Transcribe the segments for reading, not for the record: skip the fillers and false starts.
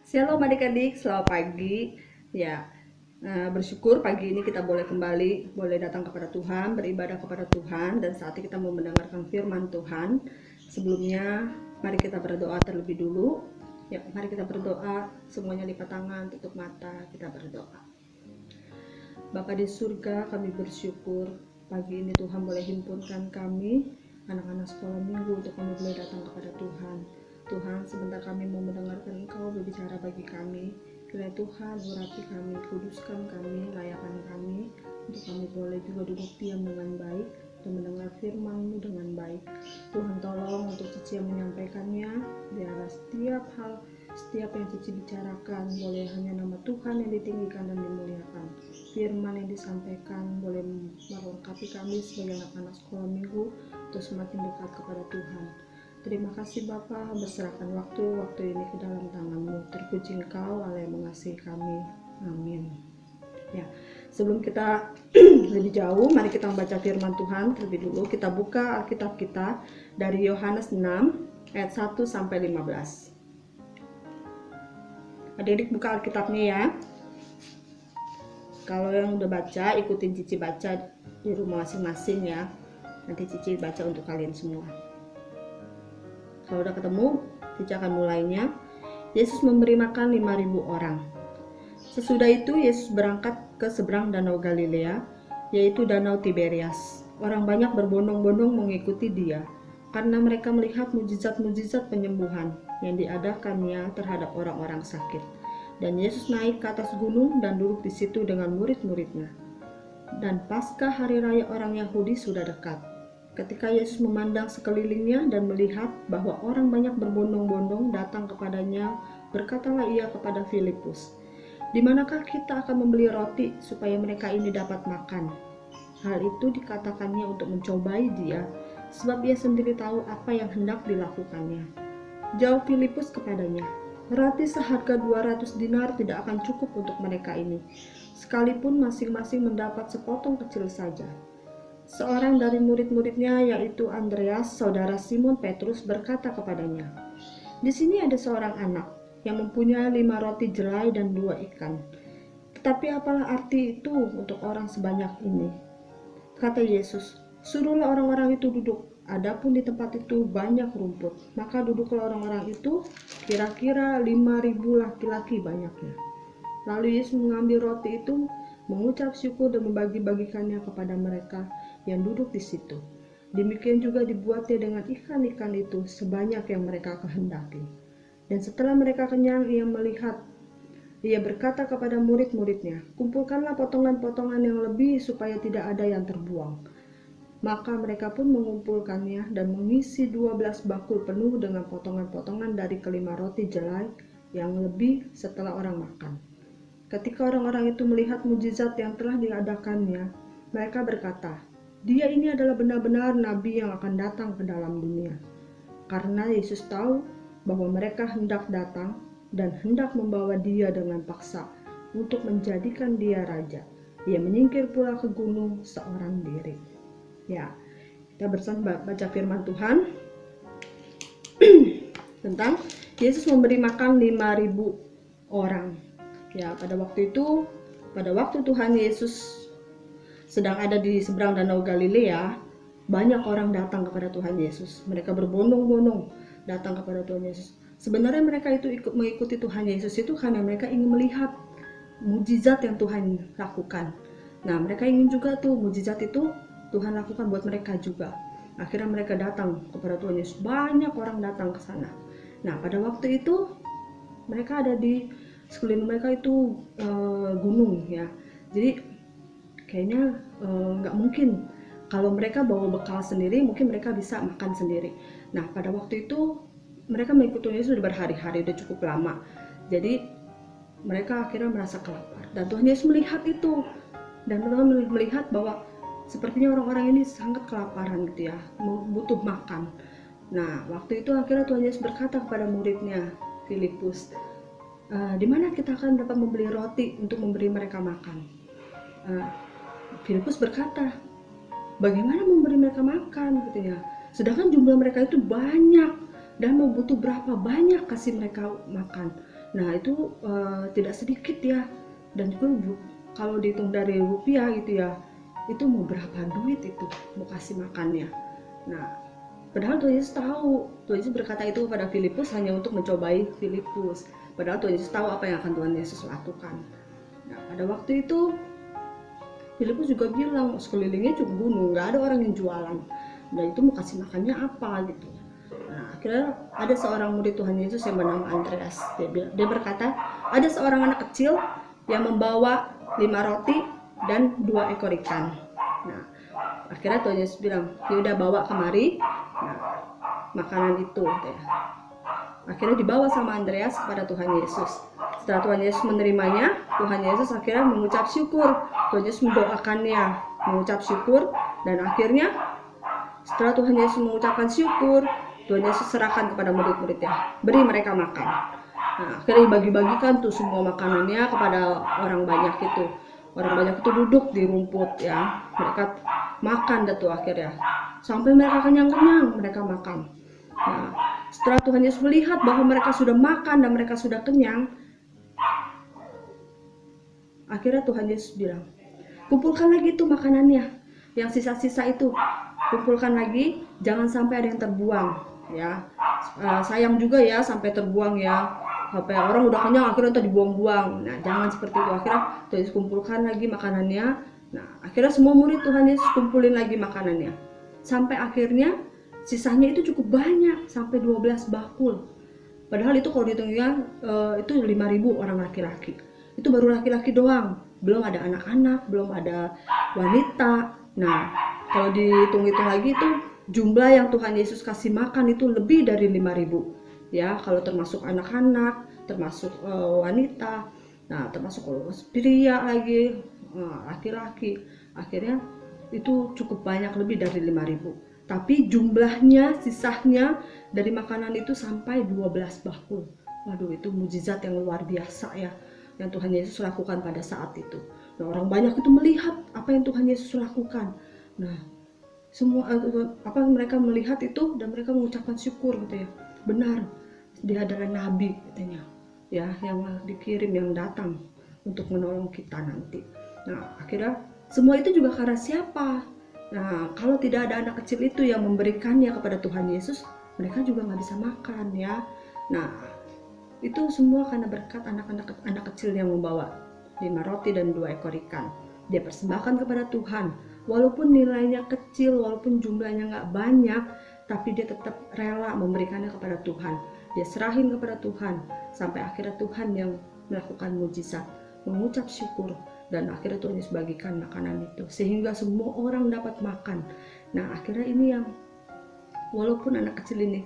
Shalom adik-adik, selamat pagi. Ya, bersyukur pagi ini kita boleh kembali, boleh datang kepada Tuhan, beribadah kepada Tuhan, dan saat ini kita mau mendengarkan firman Tuhan. Sebelumnya, mari kita berdoa terlebih dulu. Ya, mari kita berdoa, semuanya lipat tangan, tutup mata, kita berdoa. Bapa di surga, kami bersyukur pagi ini Tuhan boleh himpunkan kami, anak-anak sekolah minggu, untuk kami boleh datang kepada Tuhan. Tuhan, sebentar kami mau mendengarkan Engkau berbicara bagi kami. Kiranya Tuhan urapi kami, kuduskan kami, layakan kami, untuk kami boleh juga duduk diam dengan baik dan mendengar firman-Mu dengan baik. Tuhan tolong untuk Cici yang menyampaikannya, biarlah setiap yang Cici bicarakan boleh hanya nama Tuhan yang ditinggikan dan dimuliakan. Firman yang disampaikan boleh melengkapi kami sebagai anak-anak sekolah minggu untuk semakin dekat kepada Tuhan. Terima kasih Bapa, berserahkan waktu ini ke dalam tangan-Mu. Terpuji Engkau Allah yang mengasihi kami. Amin. Ya, sebelum kita lebih jauh, mari kita membaca firman Tuhan terlebih dulu. Kita buka Alkitab kita dari Yohanes 6 ayat 1 sampai 15. Adik-adik buka Alkitabnya ya. Kalau yang udah baca, ikutin Cici baca di rumah masing-masing ya. Nanti Cici baca untuk kalian semua. Kalau udah ketemu, Cici akan mulainya. Yesus memberi makan 5.000 orang. Sesudah itu Yesus berangkat ke seberang danau Galilea, yaitu danau Tiberias. Orang banyak berbondong-bondong mengikuti Dia, karena mereka melihat mujizat-mujizat penyembuhan yang diadakannya terhadap orang-orang sakit. Dan Yesus naik ke atas gunung dan duduk di situ dengan murid-muridnya. Dan Paskah hari raya orang Yahudi sudah dekat. Ketika Yesus memandang sekelilingnya dan melihat bahwa orang banyak berbondong-bondong datang kepadanya, berkatalah Ia kepada Filipus, "Di manakah kita akan membeli roti supaya mereka ini dapat makan?" Hal itu dikatakannya untuk mencobai Dia, sebab Ia sendiri tahu apa yang hendak dilakukannya. Jawab Filipus kepadanya, "Roti seharga 200 dinar tidak akan cukup untuk mereka ini, sekalipun masing-masing mendapat sepotong kecil saja." Seorang dari murid-muridnya, yaitu Andreas, saudara Simon Petrus, berkata kepadanya, "Di sini ada seorang anak yang mempunyai 5 roti jelai dan 2 ikan. Tetapi apalah arti itu untuk orang sebanyak ini?" Kata Yesus, "Suruhlah orang-orang itu duduk. Adapun di tempat itu banyak rumput." Maka duduklah orang-orang itu, kira-kira 5.000 laki-laki banyaknya. Lalu Yesus mengambil roti itu, mengucap syukur dan membagi-bagikannya kepada mereka yang duduk di situ. Demikian juga dibuatnya dengan ikan-ikan itu sebanyak yang mereka kehendaki. Dan setelah mereka kenyang, ia berkata kepada murid-muridnya, "Kumpulkanlah potongan-potongan yang lebih supaya tidak ada yang terbuang." Maka mereka pun mengumpulkannya dan mengisi 12 bakul penuh dengan potongan-potongan dari kelima roti jelai yang lebih setelah orang makan. Ketika orang-orang itu melihat mujizat yang telah diadakannya, mereka berkata, "Dia ini adalah benar-benar nabi yang akan datang ke dalam dunia." Karena Yesus tahu bahwa mereka hendak datang dan hendak membawa Dia dengan paksa untuk menjadikan Dia raja, Ia menyingkir pula ke gunung seorang diri. Ya, kita bersama baca firman Tuhan tentang Yesus memberi makan 5.000 orang. Ya, pada waktu Tuhan Yesus sedang ada di seberang danau Galilea, banyak orang datang kepada Tuhan Yesus. Mereka berbondong-bondong datang kepada Tuhan Yesus. Sebenarnya mereka itu mengikuti Tuhan Yesus itu karena mereka ingin melihat mujizat yang Tuhan lakukan. Nah, mereka ingin juga tuh mujizat itu Tuhan lakukan buat mereka juga. Akhirnya mereka datang kepada Tuhan Yesus. Banyak orang datang ke sana. Nah, pada waktu itu mereka ada di sekeliling mereka itu gunung ya. Jadi kayaknya nggak mungkin kalau mereka bawa bekal sendiri, mungkin mereka bisa makan sendiri. Nah, pada waktu itu mereka mengikuti Yesus sudah berhari-hari, sudah cukup lama. Jadi mereka akhirnya merasa kelaparan. Dan Tuhan Yesus melihat itu, dan Tuhan melihat bahwa sepertinya orang-orang ini sangat kelaparan gitu ya, butuh makan. Nah, waktu itu akhirnya Tuhan Yesus berkata kepada muridnya Filipus, "Di mana kita akan dapat membeli roti untuk memberi mereka makan?" Filipus berkata, "Bagaimana memberi mereka makan?" gitu ya. Sedangkan jumlah mereka itu banyak dan mau butuh berapa banyak kasih mereka makan. Nah itu tidak sedikit ya, dan juga kalau dihitung dari rupiah gitu ya, itu mau berapa duit itu mau kasih makannya. Nah padahal Tuhan Yesus tahu, Tuhan Yesus berkata itu kepada Filipus hanya untuk mencobai Filipus, padahal Tuhan Yesus tahu apa yang akan Tuhan Yesus lakukan. Nah pada waktu itu Filipus juga bilang sekelilingnya cukup gunung, nggak ada orang yang jualan, dan itu mau kasih makannya apa gitu. Nah akhirnya ada seorang murid Tuhan Yesus yang bernama Andreas. Dia berkata ada seorang anak kecil yang membawa 5 roti dan 2 ekor ikan. Nah akhirnya Tuhan Yesus bilang, ya udah bawa kemari, nah, makanan itu gitu ya. Akhirnya dibawa sama Andreas kepada Tuhan Yesus. Setelah Tuhan Yesus menerimanya, Tuhan Yesus akhirnya mengucap syukur. Tuhan Yesus mendoakannya, mengucap syukur, dan akhirnya setelah Tuhan Yesus mengucapkan syukur, Tuhan Yesus serahkan kepada murid-muridnya, beri mereka makan. Nah, akhirnya dibagi-bagikan tuh semua makanannya kepada orang banyak itu. Orang banyak itu duduk di rumput ya, mereka makan tuh akhirnya sampai mereka kenyang-kenyang, mereka makan. Nah, setelah Tuhan Yesus melihat bahwa mereka sudah makan dan mereka sudah kenyang, akhirnya Tuhan Yesus bilang, kumpulkan lagi itu makanannya, yang sisa-sisa itu kumpulkan lagi, jangan sampai ada yang terbuang ya. Sayang juga ya sampai terbuang ya, sampai orang udah kenyang akhirnya itu dibuang-buang. Nah jangan seperti itu. Akhirnya Tuhan Yesus kumpulkan lagi makanannya. Nah akhirnya semua murid Tuhan Yesus kumpulin lagi makanannya, sampai akhirnya sisanya itu cukup banyak, sampai 12 bakul. Padahal itu kalau dihitungnya itu 5.000 orang laki-laki. Itu baru laki-laki doang, belum ada anak-anak, belum ada wanita. Nah kalau dihitung-hitung lagi itu jumlah yang Tuhan Yesus kasih makan itu lebih dari 5.000 ya, kalau termasuk anak-anak, termasuk wanita, nah termasuk pria lagi, laki-laki. Akhirnya itu cukup banyak, lebih dari 5.000. Tapi jumlahnya, sisanya dari makanan itu sampai 12 bakul. Waduh, itu mujizat yang luar biasa ya, yang Tuhan Yesus lakukan pada saat itu. Nah, orang banyak itu melihat apa yang Tuhan Yesus lakukan. Nah, semua apa mereka melihat itu dan mereka mengucapkan syukur gitu ya. Benar, dia adalah nabi katanya. Ya, yang dikirim, yang datang untuk menolong kita nanti. Nah, akhirnya semua itu juga karena siapa? Nah, kalau tidak ada anak kecil itu yang memberikannya kepada Tuhan Yesus, mereka juga nggak bisa makan ya. Nah, itu semua karena berkat anak kecil yang membawa 5 roti dan 2 ekor ikan. Dia persembahkan kepada Tuhan. Walaupun nilainya kecil, walaupun jumlahnya nggak banyak, tapi dia tetap rela memberikannya kepada Tuhan. Dia serahin kepada Tuhan, sampai akhirnya Tuhan yang melakukan mujizat, mengucap syukur, dan akhirnya Tuhan Yesus bagikan makanan itu sehingga semua orang dapat makan. Nah akhirnya ini yang walaupun anak kecil ini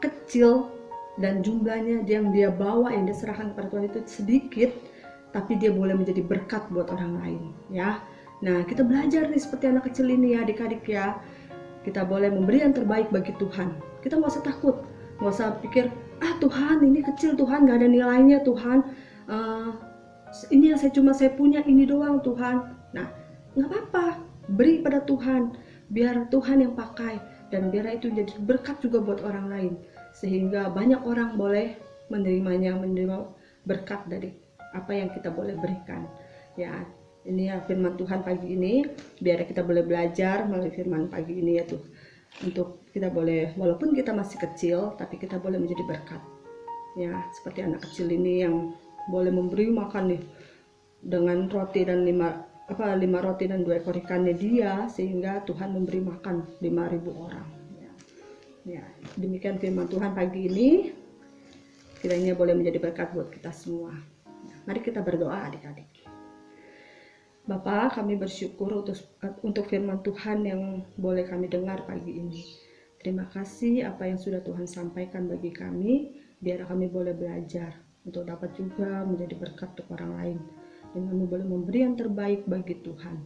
kecil dan jumlahnya yang dia bawa, yang dia serahkan kepada Tuhan itu sedikit, tapi dia boleh menjadi berkat buat orang lain ya. Nah kita belajar nih seperti anak kecil ini ya adik-adik ya, kita boleh memberi yang terbaik bagi Tuhan. Kita nggak usah takut, nggak usah pikir Tuhan ini kecil, Tuhan nggak ada nilainya, Tuhan ini yang saya punya ini doang Tuhan. Nah nggak apa-apa, beri pada Tuhan, biar Tuhan yang pakai, dan biar itu jadi berkat juga buat orang lain, sehingga banyak orang boleh menerima berkat dari apa yang kita boleh berikan ya. Ini ya firman Tuhan pagi ini, biar kita boleh belajar melalui firman pagi ini ya tuh, untuk kita boleh, walaupun kita masih kecil, tapi kita boleh menjadi berkat ya, seperti anak kecil ini yang boleh memberi makan nih dengan roti dan 5 roti dan 2 ekor ikannya dia, sehingga Tuhan memberi makan 5.000 orang ya. Demikian firman Tuhan pagi ini, kiranya boleh menjadi berkat buat kita semua. Mari kita berdoa adik-adik. Bapa, kami bersyukur untuk firman Tuhan yang boleh kami dengar pagi ini. Terima kasih apa yang sudah Tuhan sampaikan bagi kami, biar kami boleh belajar untuk dapat juga menjadi berkat untuk orang lain, dan kami boleh memberi yang terbaik bagi Tuhan.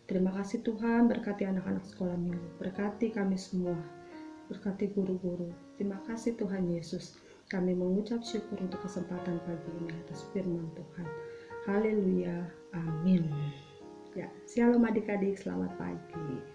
Terima kasih Tuhan, berkati anak-anak sekolah minggu, berkati kami semua, berkati guru-guru. Terima kasih Tuhan Yesus, kami mengucap syukur untuk kesempatan pagi ini atas firman Tuhan. Haleluya, amin. Ya, shalom adik-adik, selamat pagi.